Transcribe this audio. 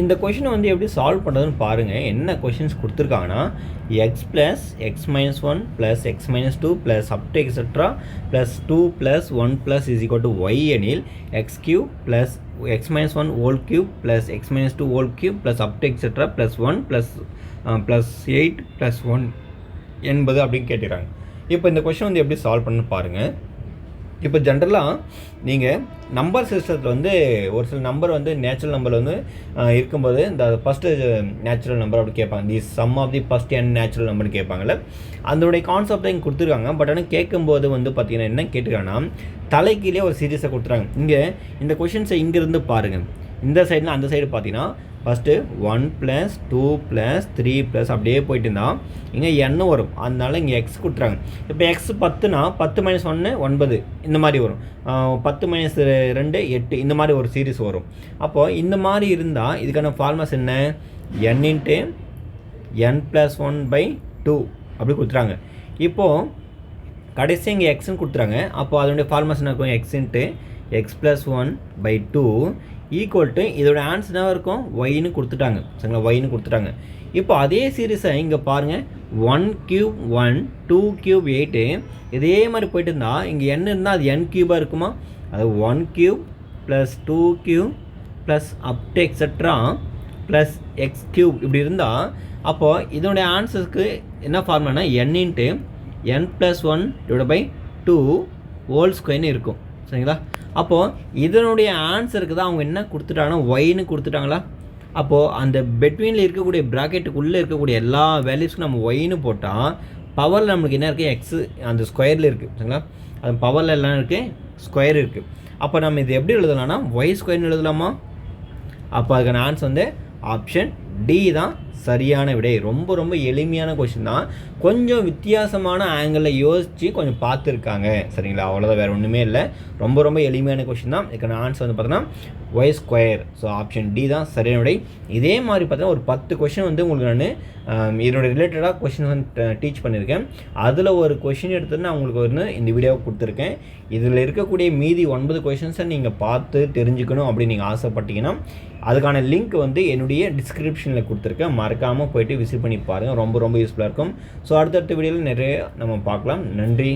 இந்த கொஷினை வந்து எப்படி சால்வ் பண்ணுறதுன்னு பாருங்கள். என்ன கொஷின்ஸ் கொடுத்துருக்காங்கன்னா x plus x minus one plus x minus two plus up to etcetera plus two plus one plus is equal to y எனில் x cube plus x minus one whole cube plus x minus two whole cube plus up to etcetera plus one plus eight plus one என்பது அப்படின்னு கேட்டுக்கிறாங்க. இப்போ இந்த question வந்து எப்படி solve பண்ணு பாருங்கள். இப்போ ஜென்ரலாக நீங்கள் நம்பர் சிஸ்டத்தில் வந்து ஒரு சில நம்பர் வந்து நேச்சுரல் நம்பர் வந்து இருக்கும்போது இந்த ஃபஸ்ட்டு நேச்சுரல் நம்பர் அப்படி கேட்பாங்க. The sum of the first n natural நம்பர்னு கேட்பாங்கள்ல, அதோடைய கான்செப்டை இங்கே கொடுத்துருக்காங்க. பட் ஆனால் கேட்கும்போது வந்து பார்த்திங்கன்னா என்ன கேட்டுருக்காங்கன்னா தலைக்கீழே ஒரு சீரியஸை கொடுத்துருக்காங்க. இங்கே இந்த கொஷின்ஸை இங்கேருந்து பாருங்கள். இந்த சைடுனா அந்த சைடு பார்த்தீங்கன்னா ஃபஸ்ட்டு 1 + 2 + 3 + அப்படியே போயிட்டு இருந்தால் இங்கே n வரும். அதனால இங்கே எக்ஸ் கொடுத்துறாங்க. இப்போ எக்ஸ் 10னா 10 - 1 9 இந்த மாதிரி வரும். 10 - 2 8 இந்த மாதிரி ஒரு சீரிஸ் வரும். அப்போது இந்த மாதிரி இருந்தால் இதுக்கான ஃபார்முலாஸ் என்ன? n × n + 1/2 அப்படி கொடுத்துறாங்க. இப்போது கடைசி இங்கே எக்ஸ்ன்னு கொடுத்துறாங்க. அப்போது அதனுடைய ஃபார்முலாஸ் என்ன இருக்கும்? x × x + 1/2 ஈக்குவல் டு இதோட ஆன்சர் என்ன இருக்கும்? ஒய்னு கொடுத்துட்டாங்க. சரிங்களா? ஒய்னு கொடுத்துட்டாங்க. இப்போ அதே சீரீஸை இங்கே பாருங்கள். 1 ³ 1 2 ³ 8 இதே மாதிரி போயிட்டு இருந்தால் இங்கே n இருந்தால் அது n க்யூபாக இருக்குமா? அது 1 ³ + 2 ³ plus up to etcetera plus X cube இப்படி இருந்தால் அப்போது இதனுடைய ஆன்சருக்கு என்ன ஃபார்முலானா n × n + 1/2 ஹோல் ஸ்கொயர்னு இருக்கும். சரிங்களா? அப்போது இதனுடைய ஆன்சருக்கு தான் அவங்க என்ன கொடுத்துட்டாங்கன்னா ஒய்னு கொடுத்துட்டாங்களா? அப்போது அந்த பெட்வீனில் இருக்கக்கூடிய ப்ராக்கெட்டுக்குள்ளே இருக்கக்கூடிய எல்லா வேல்யூஸ்க்கும் நம்ம ஒய்னு போட்டால் பவரில் நம்மளுக்கு என்ன இருக்குது? எக்ஸு அந்த ஸ்கொயரில் இருக்குது. சரிங்களா? அது பவரில் எல்லாம் இருக்குது, ஸ்கொயர் இருக்குது. அப்போ நம்ம இது எப்படி எழுதலாம்னா ஒய் ஸ்கொயர்னு எழுதலாமா? அப்போ அதுக்கான ஆன்சர் வந்து ஆப்ஷன் டி தான் சரியான விடை. ரொம்ப ரொம்ப எளிமையான கொஷின் தான். கொஞ்சம் வித்தியாசமான ஆங்கிளில் யோசித்து கொஞ்சம் பார்த்துருக்காங்க. சரிங்களா? அவ்வளோதான், வேறு ஒன்றுமே இல்லை. ரொம்ப ரொம்ப எளிமையான கொஷின் தான். இதுக்கான ஆன்சர் வந்து பார்த்தோன்னா Y square. So option D தான் சரியான விடை. இதே மாதிரி பார்த்தீங்கன்னா ஒரு 10 கொஷின் வந்து உங்களுக்கு நான் இதனோட ரிலேட்டடாக கொஷின் வந்து டீச் பண்ணியிருக்கேன். அதில் ஒரு கொஷின் எடுத்து நான் உங்களுக்கு வந்து இந்த வீடியோவை கொடுத்துருக்கேன். இதில் இருக்கக்கூடிய மீதி 9 கொஷின்ஸை நீங்கள் பார்த்து தெரிஞ்சுக்கணும் அப்படின்னு நீங்கள் ஆசைப்பட்டீங்கன்னா அதுக்கான லிங்க் வந்து என்னுடைய டிஸ்கிரிப்ஷனில் கொடுத்துருக்கேன். மறக்காமல் போய்ட்டு விசிட் பண்ணி பாருங்கள். ரொம்ப ரொம்ப யூஸ்ஃபுல்லாக இருக்கும். ஸோ அடுத்தடுத்த வீடியோவில் நிறைய நம்ம பார்க்கலாம். நன்றி.